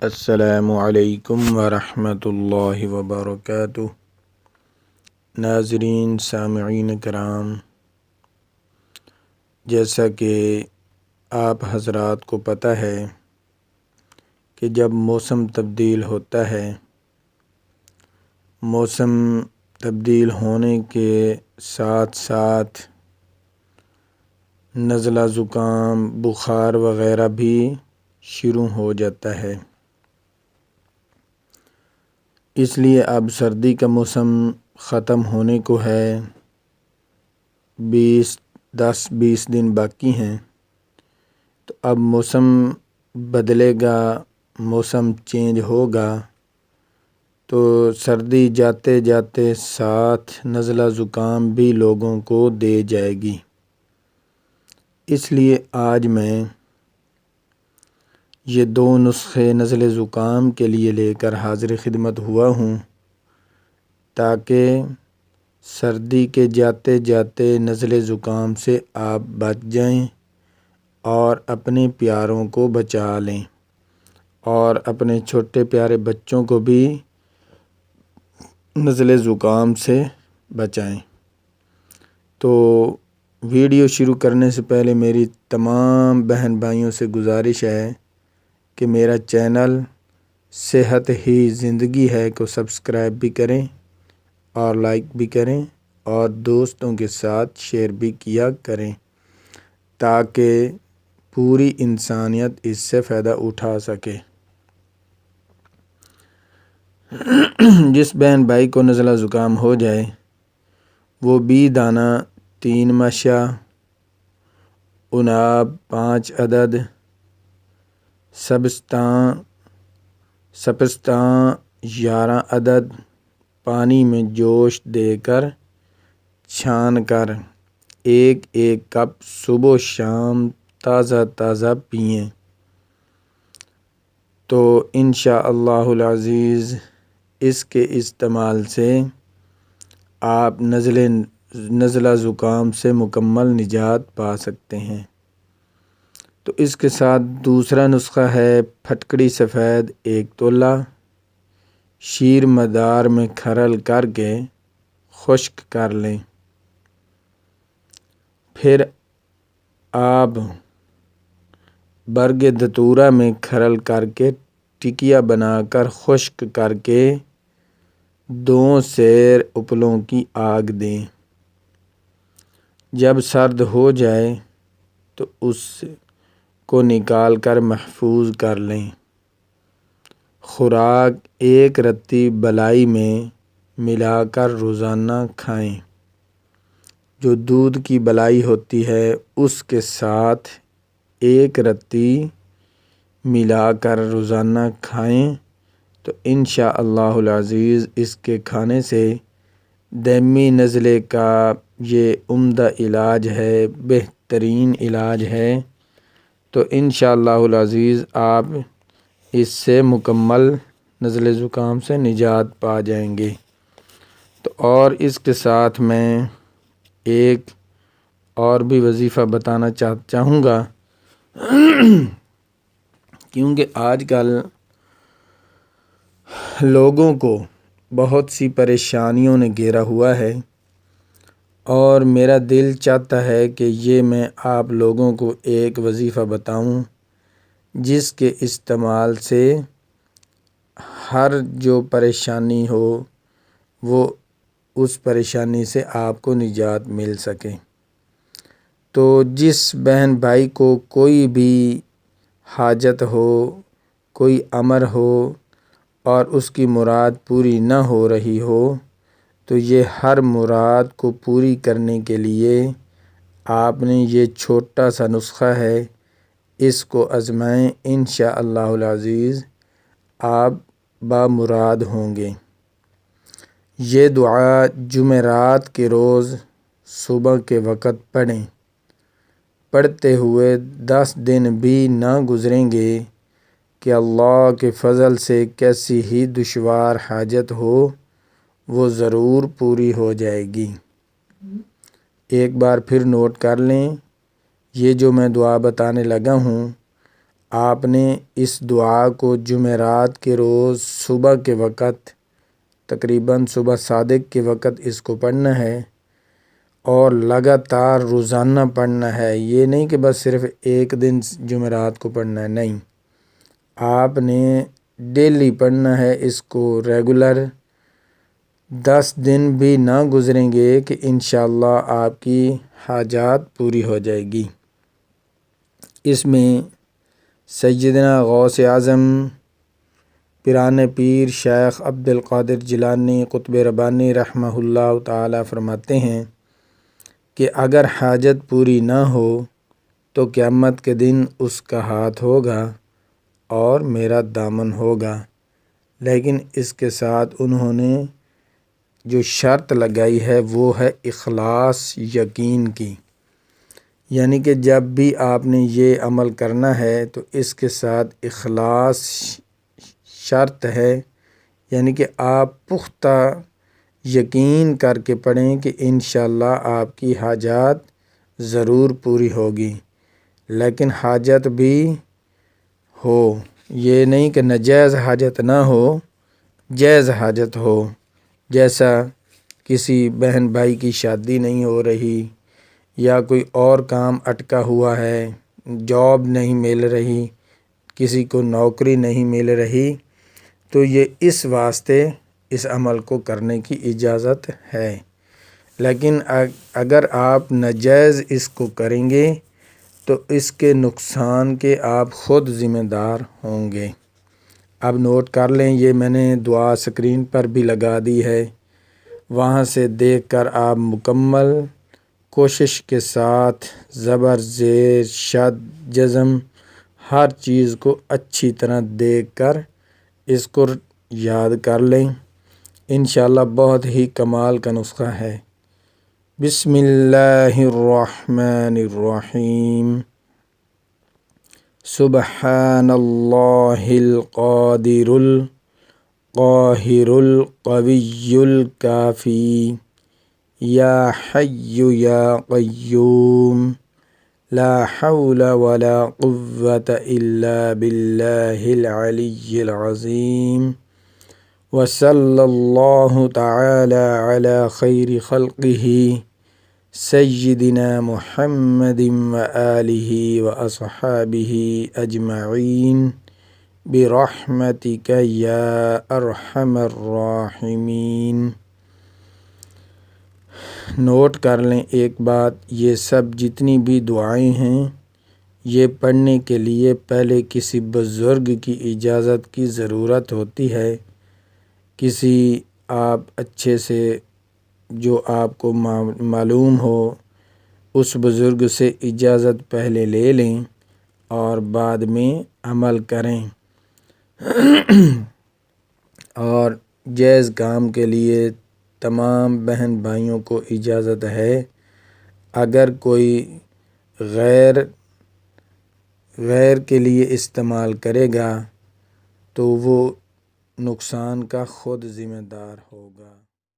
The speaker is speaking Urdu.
السلام علیکم ورحمۃ اللہ وبرکاتہ۔ ناظرین، سامعین کرام، جیسا کہ آپ حضرات کو پتہ ہے کہ جب موسم تبدیل ہوتا ہے، موسم تبدیل ہونے کے ساتھ ساتھ نزلہ زکام، بخار وغیرہ بھی شروع ہو جاتا ہے۔ اس لیے اب سردی کا موسم ختم ہونے کو ہے، 10-20 دن باقی ہیں، تو اب موسم بدلے گا، موسم چینج ہوگا، تو سردی جاتے جاتے ساتھ نزلہ زکام بھی لوگوں کو دے جائے گی۔ اس لیے آج میں یہ 2 نسخے نزلہ زکام کے لیے لے کر حاضر خدمت ہوا ہوں، تاکہ سردی کے جاتے جاتے نزلہ زکام سے آپ بچ جائیں اور اپنے پیاروں کو بچا لیں اور اپنے چھوٹے پیارے بچوں کو بھی نزلہ زکام سے بچائیں۔ تو ویڈیو شروع کرنے سے پہلے میری تمام بہن بھائیوں سے گزارش ہے کہ میرا چینل صحت ہی زندگی ہے کو سبسکرائب بھی کریں اور لائک بھی کریں اور دوستوں کے ساتھ شیئر بھی کیا کریں، تاکہ پوری انسانیت اس سے فائدہ اٹھا سکے۔ جس بہن بھائی کو نزلہ زکام ہو جائے، وہ بی دانہ 3 مشا، عناب 5 عدد، سبستان 11 عدد پانی میں جوش دے کر چھان کر 1 کپ صبح و شام تازہ تازہ پئیں، تو انشاءاللہ العزیز اس کے استعمال سے آپ نزلہ زکام سے مکمل نجات پا سکتے ہیں۔ تو اس کے ساتھ دوسرا نسخہ ہے پھٹکڑی سفید 1 تولہ، شیر مدار میں کھرل کر کے خشک کر لیں۔ پھر آپ برگ دتورہ میں کھرل کر کے ٹکیا بنا کر خشک کر کے 2 سیر اپلوں کی آگ دیں۔ جب سرد ہو جائے تو اس کو نکال کر محفوظ کر لیں۔ خوراک 1 رتی بلائی میں ملا کر روزانہ کھائیں۔ جو دودھ کی بلائی ہوتی ہے اس کے ساتھ 1 رتی ملا کر روزانہ کھائیں، تو انشاءاللہ العزیز اس کے کھانے سے دائمی نزلے کا یہ عمدہ علاج ہے، بہترین علاج ہے۔ تو انشاءاللہ العزیز آپ اس سے مکمل نزلہ زکام سے نجات پا جائیں گے۔ تو اور اس کے ساتھ میں ایک اور بھی وظیفہ بتانا چاہوں گا، کیونکہ آج کل لوگوں کو بہت سی پریشانیوں نے گھیرا ہوا ہے، اور میرا دل چاہتا ہے کہ یہ میں آپ لوگوں کو ایک وظیفہ بتاؤں جس کے استعمال سے ہر جو پریشانی ہو وہ اس پریشانی سے آپ کو نجات مل سکے۔ تو جس بہن بھائی کو کوئی بھی حاجت ہو، کوئی امر ہو اور اس کی مراد پوری نہ ہو رہی ہو، تو یہ ہر مراد کو پوری کرنے کے لیے آپ نے یہ چھوٹا سا نسخہ ہے، اس کو آزمائیں، انشاءاللہ العزیز آپ بامراد ہوں گے۔ یہ دعا جمعرات کے روز صبح کے وقت پڑھیں۔ پڑھتے ہوئے 10 دن بھی نہ گزریں گے کہ اللہ کے فضل سے کیسی ہی دشوار حاجت ہو وہ ضرور پوری ہو جائے گی۔ ایک بار پھر نوٹ کر لیں، یہ جو میں دعا بتانے لگا ہوں، آپ نے اس دعا کو جمعرات کے روز صبح کے وقت تقریباً صبح صادق کے وقت اس کو پڑھنا ہے اور لگاتار روزانہ پڑھنا ہے۔ یہ نہیں کہ بس صرف ایک دن جمعرات کو پڑھنا ہے، نہیں، آپ نے ڈیلی پڑھنا ہے اس کو ریگولر۔ 10 دن بھی نہ گزریں گے کہ انشاءاللہ آپ کی حاجات پوری ہو جائے گی۔ اس میں سیدنا غوث اعظم پیران پیر شیخ عبد القادر جیلانی قطب ربانی رحمہ اللہ تعالی فرماتے ہیں کہ اگر حاجت پوری نہ ہو تو قیامت کے دن اس کا ہاتھ ہوگا اور میرا دامن ہوگا، لیکن اس کے ساتھ انہوں نے جو شرط لگائی ہے وہ ہے اخلاص یقین کی، یعنی کہ جب بھی آپ نے یہ عمل کرنا ہے تو اس کے ساتھ اخلاص شرط ہے، یعنی کہ آپ پختہ یقین کر کے پڑھیں کہ انشاءاللہ آپ کی حاجات ضرور پوری ہوگی۔ لیکن حاجت بھی ہو، یہ نہیں کہ ناجائز حاجت نہ ہو، جائز حاجت ہو، جیسا کسی بہن بھائی کی شادی نہیں ہو رہی یا کوئی اور کام اٹکا ہوا ہے، جاب نہیں مل رہی، کسی کو نوکری نہیں مل رہی، تو یہ اس واسطے اس عمل کو کرنے کی اجازت ہے۔ لیکن اگر آپ ناجائز اس کو کریں گے تو اس کے نقصان کے آپ خود ذمہ دار ہوں گے۔ اب نوٹ کر لیں، یہ میں نے دعا اسکرین پر بھی لگا دی ہے، وہاں سے دیکھ کر آپ مکمل کوشش کے ساتھ زبر زیر شد جزم ہر چیز کو اچھی طرح دیکھ کر اس کو یاد کر لیں، انشاءاللہ بہت ہی کمال کا نسخہ ہے۔ بسم اللہ الرحمن الرحیم۔ سبحان اللہ القادر القاہر القوی الکافی یا حی یا قیوم لا حول ولا قوة الا باللہ العلی العظیم وصلی اللہ تعالی علی خیر خلقہ سیدنا محمد وآلہ واصحابہ اجمعین برحمتک یا ارحم الراحمین۔ نوٹ کر لیں ایک بات، یہ سب جتنی بھی دعائیں ہیں یہ پڑھنے کے لیے پہلے کسی بزرگ کی اجازت کی ضرورت ہوتی ہے، کسی آپ اچھے سے جو آپ کو معلوم ہو اس بزرگ سے اجازت پہلے لے لیں اور بعد میں عمل کریں۔ اور جائز کام کے لیے تمام بہن بھائیوں کو اجازت ہے، اگر کوئی غیر کے لیے استعمال کرے گا تو وہ نقصان کا خود ذمہ دار ہوگا۔